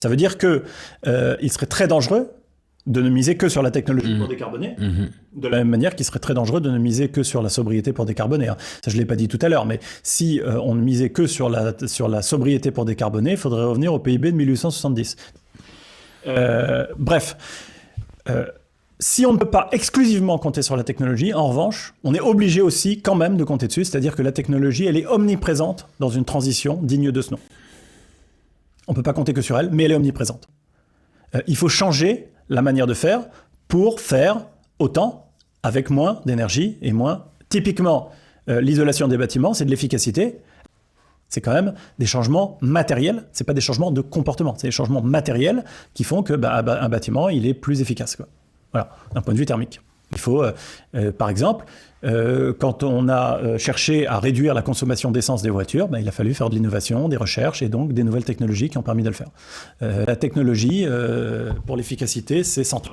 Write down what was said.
Ça veut dire que il serait très dangereux de ne miser que sur la technologie pour décarboner, de la même manière qu'il serait très dangereux de ne miser que sur la sobriété pour décarboner. Ça, je ne l'ai pas dit tout à l'heure, mais si on ne misait que sur la sobriété pour décarboner, il faudrait revenir au PIB de 1870. Bref, si on ne peut pas exclusivement compter sur la technologie, en revanche, on est obligé aussi quand même de compter dessus, c'est-à-dire que la technologie, elle est omniprésente dans une transition digne de ce nom. On ne peut pas compter que sur elle, mais elle est omniprésente. Il faut changer la manière de faire pour faire autant avec moins d'énergie et moins. Typiquement, l'isolation des bâtiments, c'est de l'efficacité. C'est quand même des changements matériels, c'est pas des changements de comportement, c'est des changements matériels qui font que un bâtiment, il est plus efficace, quoi. Voilà, d'un point de vue thermique. Il faut, par exemple, quand on a cherché à réduire la consommation d'essence des voitures, il a fallu faire de l'innovation, des recherches et donc des nouvelles technologies qui ont permis de le faire. La technologie, pour l'efficacité, c'est central.